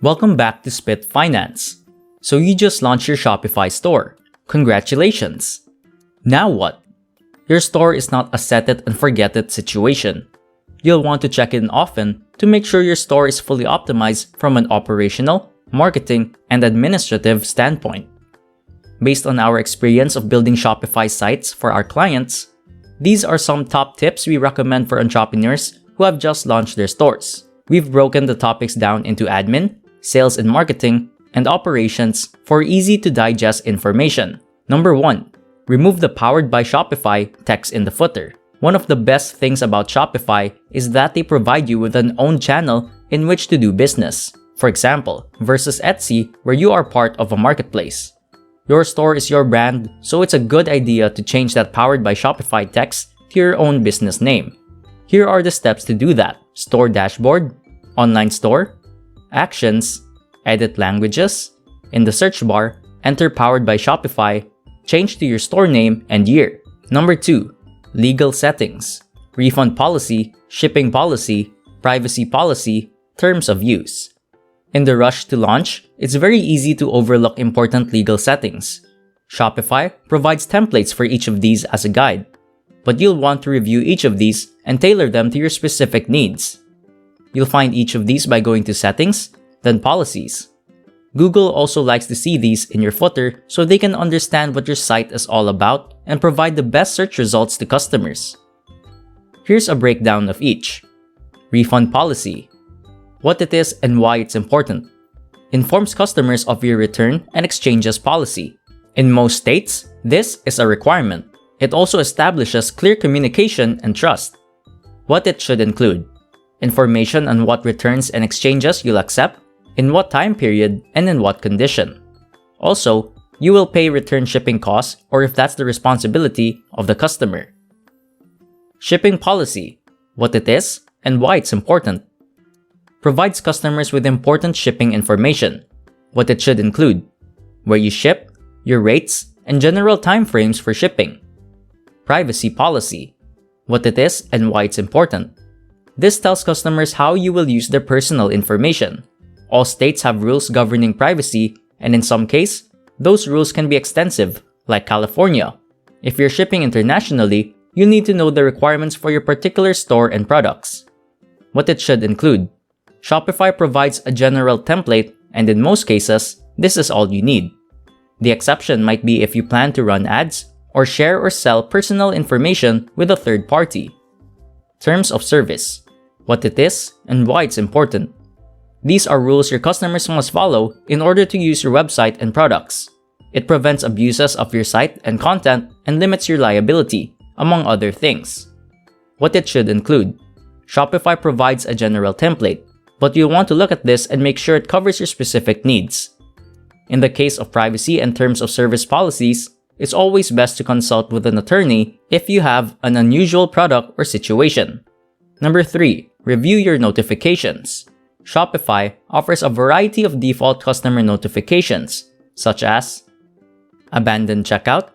Welcome back to Spit Finance. So you just launched your Shopify store. Congratulations! Now what? Your store is not a set it and forget it situation. You'll want to check in often to make sure your store is fully optimized from an operational, marketing, and administrative standpoint. Based on our experience of building Shopify sites for our clients, these are some top tips we recommend for entrepreneurs who have just launched their stores. We've broken the topics down into admin, sales and marketing, and operations for easy-to-digest information. Number 1. Remove the Powered by Shopify text in the footer. One of the best things about Shopify is that they provide you with an own channel in which to do business. For example, versus Etsy, where you are part of a marketplace. Your store is your brand, so it's a good idea to change that Powered by Shopify text to your own business name. Here are the steps to do that. Store dashboard, online store, actions, edit languages. In the search bar, enter Powered by Shopify, change to your store name and year. Number 2. Legal settings, refund policy, shipping policy, privacy policy, terms of use. In the rush to launch, it's very easy to overlook important legal settings. Shopify provides templates for each of these as a guide, but you'll want to review each of these and tailor them to your specific needs. You'll find each of these by going to Settings, then Policies. Google also likes to see these in your footer so they can understand what your site is all about and provide the best search results to customers. Here's a breakdown of each. Refund policy. What it is and why it's important. Informs customers of your return and exchanges policy. In most states, this is a requirement. It also establishes clear communication and trust. What it should include. Information on what returns and exchanges you'll accept, in what time period, and in what condition. Also, you will pay return shipping costs or if that's the responsibility of the customer. Shipping policy. What it is and why it's important. Provides customers with important shipping information. What it should include. Where you ship, your rates, and general timeframes for shipping. Privacy policy. What it is and why it's important. This tells customers how you will use their personal information. All states have rules governing privacy, and in some cases, those rules can be extensive, like California. If you're shipping internationally, you need to know the requirements for your particular store and products. What it should include. Shopify provides a general template, and in most cases, this is all you need. The exception might be if you plan to run ads or share or sell personal information with a third party. Terms of service. What it is and why it's important. These are rules your customers must follow in order to use your website and products. It prevents abuses of your site and content and limits your liability, among other things. What it should include. Shopify provides a general template, but you'll want to look at this and make sure it covers your specific needs. In the case of privacy and terms of service policies, it's always best to consult with an attorney if you have an unusual product or situation. Number 3. Review your notifications. Shopify offers a variety of default customer notifications, such as abandoned checkout,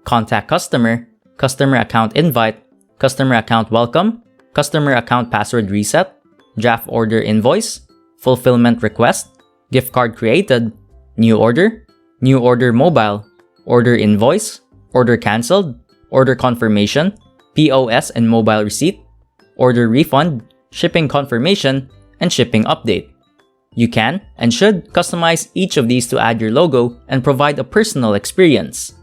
contact customer, customer account invite, customer account welcome, customer account password reset, draft order invoice, fulfillment request, gift card created, new order mobile, order invoice, order canceled, order confirmation, POS and mobile receipt, order refund, shipping confirmation, and shipping update. You can and should customize each of these to add your logo and provide a personal experience.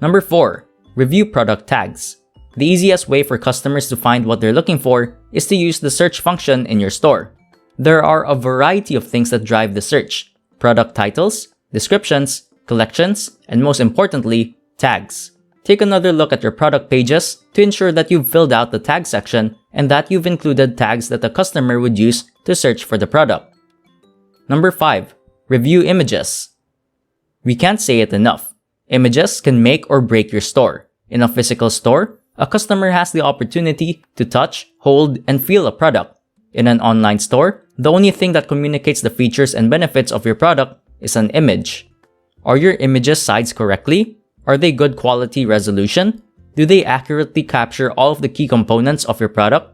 Number 4. Review product tags. The easiest way for customers to find what they're looking for is to use the search function in your store. There are a variety of things that drive the search: product titles, descriptions, collections, and most importantly, tags. Take another look at your product pages to ensure that you've filled out the tag section and that you've included tags that the customer would use to search for the product. Number 5. Review images. We can't say it enough. Images can make or break your store. In a physical store, a customer has the opportunity to touch, hold, and feel a product. In an online store, the only thing that communicates the features and benefits of your product is an image. Are your images sized correctly? Are they good quality resolution? Do they accurately capture all of the key components of your product?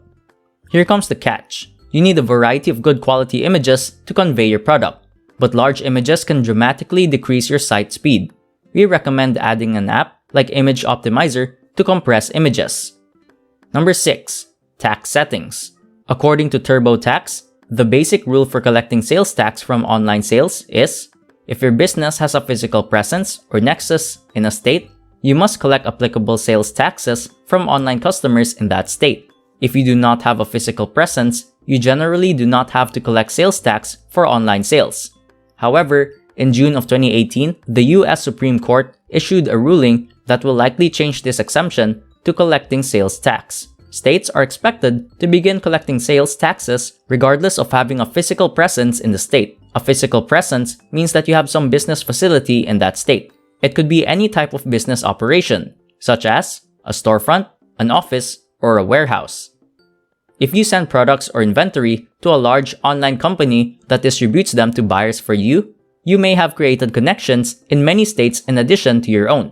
Here comes the catch. You need a variety of good quality images to convey your product, but large images can dramatically decrease your site speed. We recommend adding an app like Image Optimizer to compress images. Number 6. Tax settings. According to TurboTax, the basic rule for collecting sales tax from online sales is, if your business has a physical presence or nexus in a state, you must collect applicable sales taxes from online customers in that state. If you do not have a physical presence, you generally do not have to collect sales tax for online sales. However, in June of 2018, the US Supreme Court issued a ruling that will likely change this exemption to collecting sales tax. States are expected to begin collecting sales taxes regardless of having a physical presence in the state. A physical presence means that you have some business facility in that state. It could be any type of business operation, such as a storefront, an office, or a warehouse. If you send products or inventory to a large online company that distributes them to buyers for you, you may have created connections in many states in addition to your own.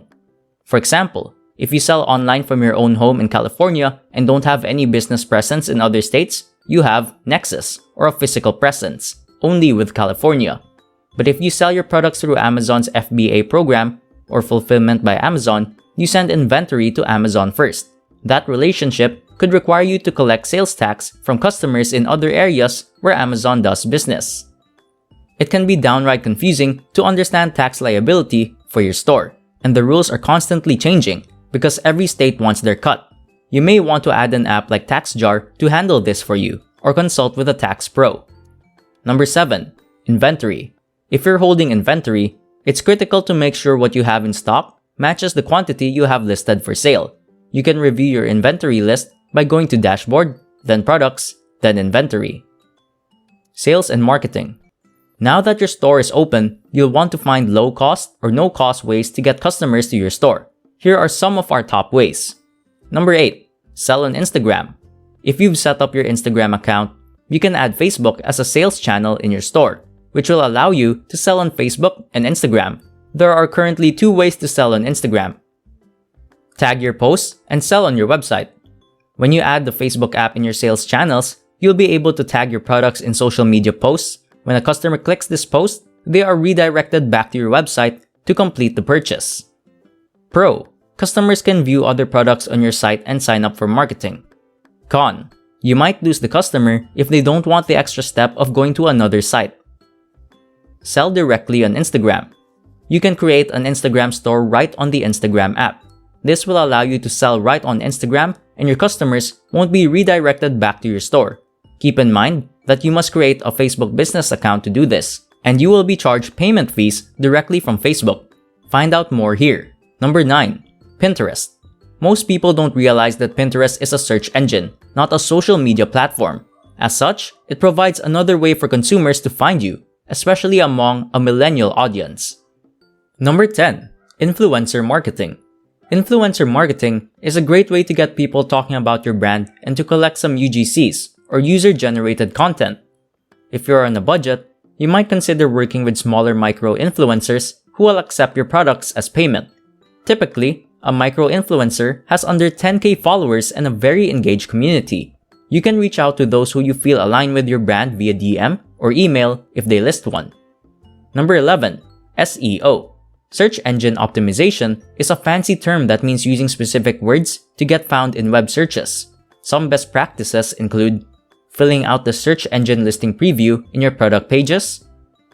For example, if you sell online from your own home in California and don't have any business presence in other states, you have Nexus, or a physical presence, only with California. But if you sell your products through Amazon's FBA program, or Fulfillment by Amazon, you send inventory to Amazon first. That relationship could require you to collect sales tax from customers in other areas where Amazon does business. It can be downright confusing to understand tax liability for your store, and the rules are constantly changing because every state wants their cut. You may want to add an app like TaxJar to handle this for you, or consult with a tax pro. Number 7. Inventory. If you're holding inventory, it's critical to make sure what you have in stock matches the quantity you have listed for sale. You can review your inventory list by going to Dashboard, then Products, then Inventory. Sales and marketing. Now that your store is open, you'll want to find low-cost or no-cost ways to get customers to your store. Here are some of our top ways. Number 8. Sell on Instagram. If you've set up your Instagram account, you can add Facebook as a sales channel in your store, which will allow you to sell on Facebook and Instagram. There are currently 2 ways to sell on Instagram. Tag your posts and sell on your website. When you add the Facebook app in your sales channels, you'll be able to tag your products in social media posts. When a customer clicks this post, they are redirected back to your website to complete the purchase. Pro. Customers can view other products on your site and sign up for marketing. Con. You might lose the customer if they don't want the extra step of going to another site. Sell directly on Instagram. You can create an Instagram store right on the Instagram app. This will allow you to sell right on Instagram and your customers won't be redirected back to your store. Keep in mind that you must create a Facebook business account to do this, and you will be charged payment fees directly from Facebook. Find out more here. Number 9. Pinterest. Most people don't realize that Pinterest is a search engine, not a social media platform. As such, it provides another way for consumers to find you, especially among a millennial audience. Number 10. Influencer marketing. Influencer marketing is a great way to get people talking about your brand and to collect some UGCs, or user-generated content. If you're on a budget, you might consider working with smaller micro-influencers who will accept your products as payment. Typically, a micro-influencer has under 10K followers and a very engaged community. You can reach out to those who you feel align with your brand via DM or email if they list one. Number 11. SEO. Search engine optimization is a fancy term that means using specific words to get found in web searches. Some best practices include filling out the search engine listing preview in your product pages,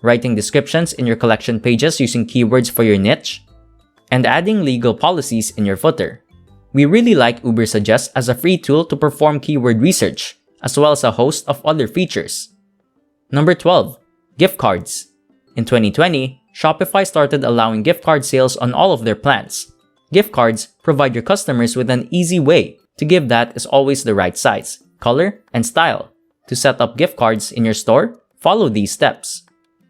writing descriptions in your collection pages using keywords for your niche, and adding legal policies in your footer. We really like Ubersuggest as a free tool to perform keyword research, as well as a host of other features. Number 12. Gift cards. In 2020, Shopify started allowing gift card sales on all of their plans. Gift cards provide your customers with an easy way to give that is always the right size, color, and style. To set up gift cards in your store, follow these steps.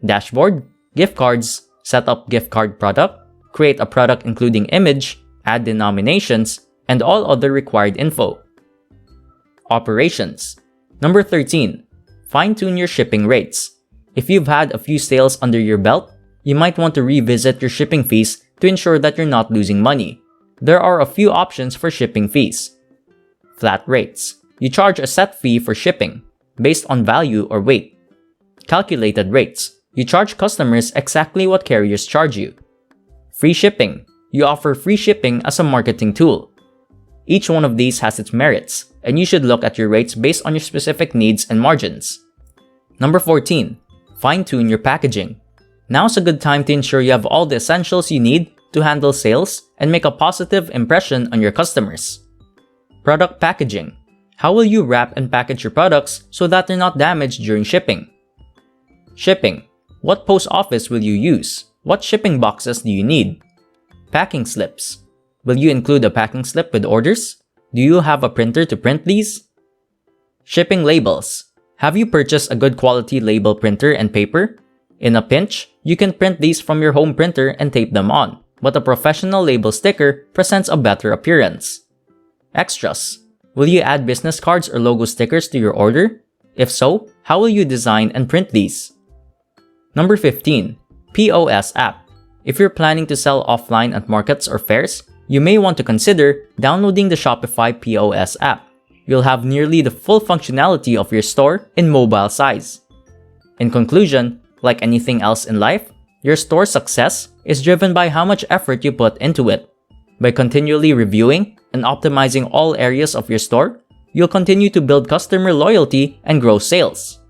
Dashboard, gift cards, set up gift card product, create a product including image, add denominations, and all other required info. Operations. Number 13. Fine-tune your shipping rates. If you've had a few sales under your belt, you might want to revisit your shipping fees to ensure that you're not losing money. There are a few options for shipping fees. Flat rates. You charge a set fee for shipping. based on value or weight. Calculated rates. You charge customers exactly what carriers charge you. Free shipping. You offer free shipping as a marketing tool. Each one of these has its merits, and you should look at your rates based on your specific needs and margins. Number 14. Fine-tune your packaging. Now's a good time to ensure you have all the essentials you need to handle sales and make a positive impression on your customers. Product packaging. How will you wrap and package your products so that they're not damaged during shipping? Shipping. What post office will you use? What shipping boxes do you need? Packing slips. Will you include a packing slip with orders? Do you have a printer to print these? Shipping labels. Have you purchased a good quality label printer and paper? In a pinch, you can print these from your home printer and tape them on, but a professional label sticker presents a better appearance. Extras. Will you add business cards or logo stickers to your order? If so, how will you design and print these? Number 15. POS app. If you're planning to sell offline at markets or fairs, you may want to consider downloading the Shopify POS app. You'll have nearly the full functionality of your store in mobile size. In conclusion, like anything else in life, your store's success is driven by how much effort you put into it. By continually reviewing and optimizing all areas of your store, you'll continue to build customer loyalty and grow sales.